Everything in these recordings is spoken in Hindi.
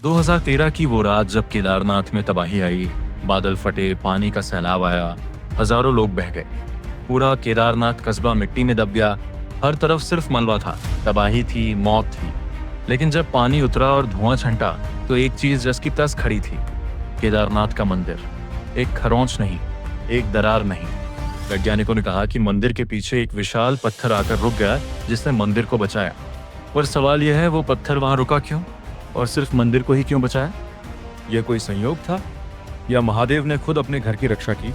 2013 की वो रात जब केदारनाथ में तबाही आई, बादल फटे, पानी का सैलाब आया, हजारों लोग बह गए। पूरा केदारनाथ कस्बा मिट्टी में दब गया। हर तरफ सिर्फ मलबा था, तबाही थी, मौत थी। लेकिन जब पानी उतरा और धुआं छंटा तो एक चीज जस की तस खड़ी थी, केदारनाथ का मंदिर। एक खरोंच नहीं, एक दरार नहीं। वैज्ञानिकों ने कहा कि मंदिर के पीछे एक विशाल पत्थर आकर रुक गया जिसने मंदिर को बचाया। पर सवाल यह है, वो पत्थर वहां रुका क्यों और सिर्फ मंदिर को ही क्यों बचाया? यह कोई संयोग था या महादेव ने खुद अपने घर की रक्षा की?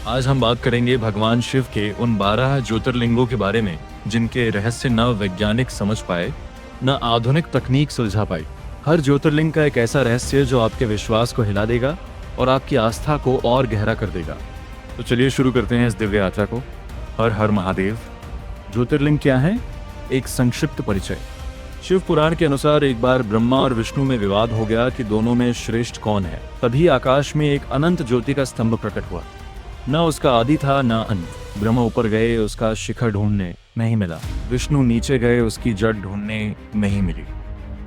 आज हम बात करेंगे भगवान शिव के उन 12 ज्योतिर्लिंगों के बारे में जिनके रहस्य न वैज्ञानिक समझ पाए, न आधुनिक तकनीक सुलझा पाई। हर ज्योतिर्लिंग का एक ऐसा रहस्य जो आपके विश्वास को हिला देगा और आपकी आस्था को और गहरा कर देगा। तो चलिए शुरू करते हैं इस दिव्य यात्रा को। हर हर महादेव। ज्योतिर्लिंग क्या है? एक संक्षिप्त परिचय। शिव पुराण के अनुसार एक बार ब्रह्मा और विष्णु में विवाद हो गया कि दोनों में श्रेष्ठ कौन है। तभी आकाश में एक अनंत ज्योति का स्तंभ प्रकट हुआ। न उसका आदि था न अंत। ब्रह्मा ऊपर गए, उसका शिखर ढूंढने, नहीं मिला। विष्णु नीचे गए, उसकी जड़ ढूंढने, नहीं मिली।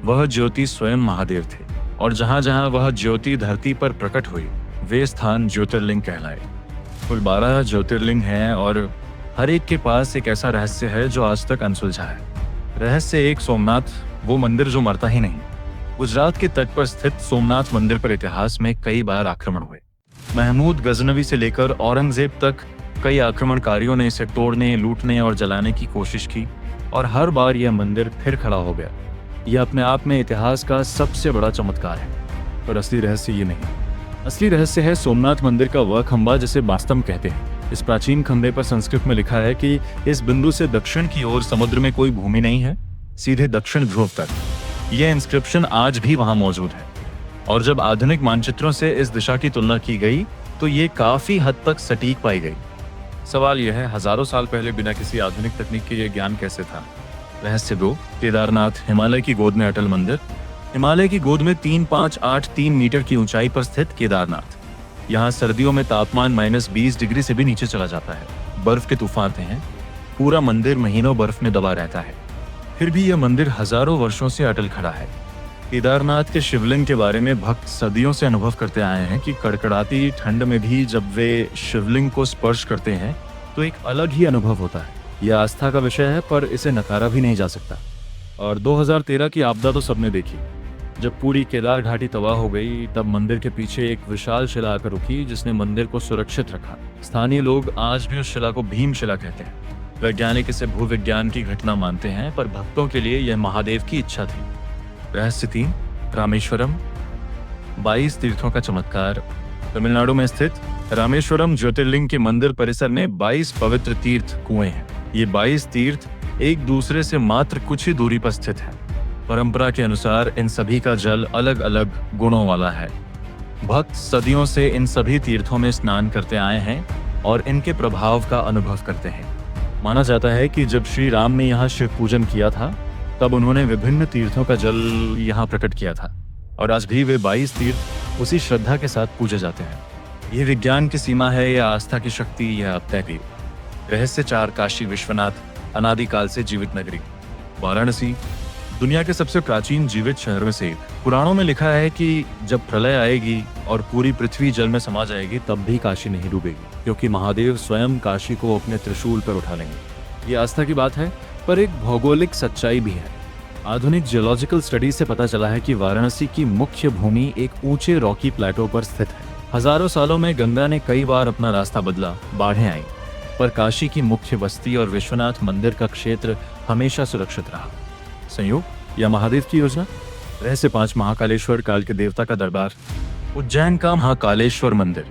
वह ज्योति स्वयं महादेव थे और जहां जहां वह ज्योति धरती पर प्रकट हुई वे स्थान ज्योतिर्लिंग कहलाए। कुल 12 ज्योतिर्लिंग हैं और हर एक के पास एक ऐसा रहस्य है जो आज तक अनसुलझा है। रहस्य एक, सोमनाथ, वो मंदिर जो मरता ही नहीं। गुजरात के तट पर स्थित सोमनाथ मंदिर पर इतिहास में कई बार आक्रमण हुए। महमूद गजनवी से लेकर औरंगजेब तक कई आक्रमणकारियों ने इसे तोड़ने, लूटने और जलाने की कोशिश की और हर बार यह मंदिर फिर खड़ा हो गया। यह अपने आप में इतिहास का सबसे बड़ा चमत्कार है। पर असली रहस्य ये नहीं। असली रहस्य है सोमनाथ मंदिर का वह खंबा जिसे मास्तम कहते हैं। इस प्राचीन खंबे पर संस्कृत में लिखा है कि इस बिंदु से दक्षिण की ओर समुद्र में कोई भूमि नहीं है, सीधे दक्षिण ध्रुव तक। यह इंस्क्रिप्शन आज भी वहां मौजूद है और जब आधुनिक मानचित्रों से इस दिशा की तुलना की गई तो ये काफी हद तक सटीक पाई गई। सवाल यह है, हजारों साल पहले बिना किसी आधुनिक तकनीक के ये ज्ञान कैसे था? रहस्य 2, केदारनाथ, हिमालय की गोद में अटल मंदिर। हिमालय की गोद में 3583 मीटर की ऊंचाई पर स्थित केदारनाथ। यहाँ सर्दियों में तापमान -20 डिग्री से भी नीचे चला जाता है। बर्फ के तूफान आते हैं, पूरा मंदिर महीनों बर्फ में दबा रहता है। फिर भी यह मंदिर हजारों वर्षों से अटल खड़ा है। केदारनाथ के शिवलिंग के बारे में भक्त सदियों से अनुभव करते आए हैं कि कड़कड़ाती ठंड में भी जब वे शिवलिंग को स्पर्श करते हैं तो एक अलग ही अनुभव होता है। यह आस्था का विषय है पर इसे नकारा भी नहीं जा सकता। और 2013 की आपदा तो सबने देखी। जब पूरी केदार घाटी तबाह हो गई तब मंदिर के पीछे एक विशाल शिला आकर रुकी जिसने मंदिर को सुरक्षित रखा। स्थानीय लोग आज भी उस शिला को भीम शिला कहते हैं। वैज्ञानिक इसे भूविज्ञान की घटना मानते हैं पर भक्तों के लिए यह महादेव की इच्छा थी। रहस्य 3, रामेश्वरम, 22 तीर्थों का चमत्कार। तमिलनाडु में स्थित रामेश्वरम ज्योतिर्लिंग के मंदिर परिसर में 22 पवित्र तीर्थ कुएं हैं। ये 22 तीर्थ एक दूसरे से मात्र कुछ ही दूरी पर स्थित हैं। परंपरा के अनुसार इन सभी का जल अलग अलग गुणों वाला है। भक्त सदियों से इन सभी तीर्थों में स्नान करते आए हैं और इनके प्रभाव का अनुभव करते हैं। माना जाता है कि जब श्री राम ने यहाँ शिव पूजन किया था तब उन्होंने विभिन्न तीर्थों का जल यहाँ प्रकट किया था और आज भी वे 22 तीर्थ उसी श्रद्धा के साथ पूजे जाते हैं। ये विज्ञान की सीमा है या आस्था की शक्ति, यह अब तय भी। रहस्य 4, काशी विश्वनाथ, अनादिकाल से जीवित नगरी। वाराणसी दुनिया के सबसे प्राचीन जीवित शहर में से एक। पुराणों में लिखा है कि जब प्रलय आएगी और पूरी पृथ्वी जल में समा जाएगी तब भी काशी नहीं डूबेगी, क्योंकि महादेव स्वयं काशी को अपने त्रिशूल पर उठा लेंगे। ये आस्था की बात है पर एक भौगोलिक सच्चाई भी है। आधुनिक जियोलॉजिकल स्टडी से पता चला है कि वाराणसी की मुख्य भूमि एक ऊंचे रॉकी प्लेटो पर स्थित है। हजारों सालों में गंगा ने कई बार अपना रास्ता बदला, बाढ़ें आईं, पर काशी की मुख्य बस्ती और विश्वनाथ मंदिर का क्षेत्र हमेशा सुरक्षित रहा। संयोग या महादेव की योजना? रहस्य 5, महाकालेश्वर, काल के देवता का दरबार। उज्जैन का महाकालेश्वर मंदिर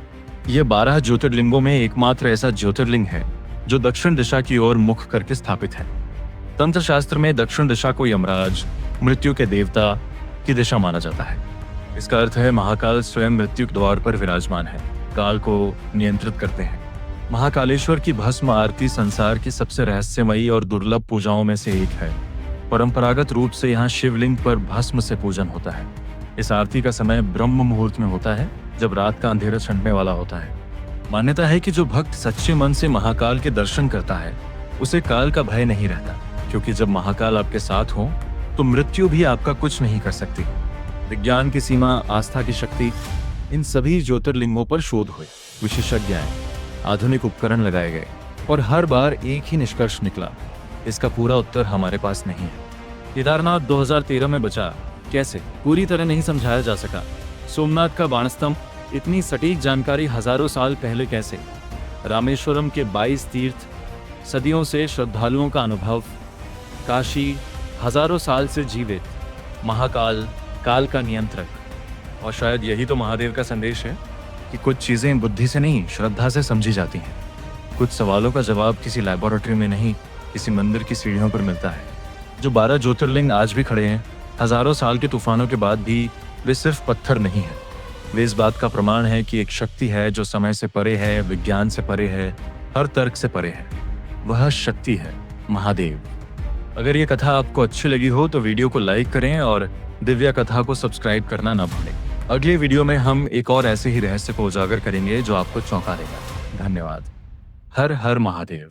यह 12 ज्योतिर्लिंगों में एकमात्र ऐसा ज्योतिर्लिंग है जो दक्षिण दिशा की ओर मुख करके स्थापित है। तंत्र शास्त्र में दक्षिण दिशा को यमराज, मृत्यु के देवता की दिशा माना जाता है। इसका अर्थ है महाकाल स्वयं मृत्यु के द्वार पर विराजमान है, काल को नियंत्रित करते हैं। महाकालेश्वर की भस्म आरती संसार की सबसे रहस्यमयी और दुर्लभ पूजाओं में से एक है। परंपरागत रूप से यहाँ शिवलिंग पर भस्म से पूजन होता है। इस आरती का समय ब्रह्म मुहूर्त में होता है, जब रात का अंधेरा छंटने वाला होता है। मान्यता है कि जो भक्त सच्चे मन से महाकाल के दर्शन करता है उसे काल का भय नहीं रहता, क्योंकि जब महाकाल आपके साथ हो तो मृत्यु भी आपका कुछ नहीं कर सकती। विज्ञान की सीमा, आस्था की शक्ति, इन सभी ज्योतिर्लिंगों पर शोध हुए, विशेषज्ञ आए, आधुनिक उपकरण लगाए गए और हर बार एक ही निष्कर्ष निकला, इसका पूरा उत्तर हमारे पास नहीं है। केदारनाथ 2013 में बचा कैसे, पूरी तरह नहीं समझाया जा सका। सोमनाथ का बाणस्तंभ, इतनी सटीक जानकारी हजारों साल पहले कैसे। रामेश्वरम के 22 तीर्थ, सदियों से श्रद्धालुओं का अनुभव। काशी, हजारों साल से जीवित। महाकाल, काल का नियंत्रक। और शायद यही तो महादेव का संदेश है कि कुछ चीजें बुद्धि से नहीं, श्रद्धा से समझी जाती हैं। कुछ सवालों का जवाब किसी लैबोरेटरी में नहीं, किसी मंदिर की सीढ़ियों पर मिलता है। जो 12 ज्योतिर्लिंग आज भी खड़े हैं, हजारों साल के तूफानों के बाद भी, वे सिर्फ पत्थर नहीं हैं। वे इस बात का प्रमाण है कि एक शक्ति है जो समय से परे है, विज्ञान से परे है, हर तर्क से परे है। वह शक्ति है महादेव। अगर ये कथा आपको अच्छी लगी हो तो वीडियो को लाइक करें और दिव्या कथा को सब्सक्राइब करना ना भूलें। अगले वीडियो में हम एक और ऐसे ही रहस्य को उजागर करेंगे जो आपको चौंका देगा। धन्यवाद। हर हर महादेव।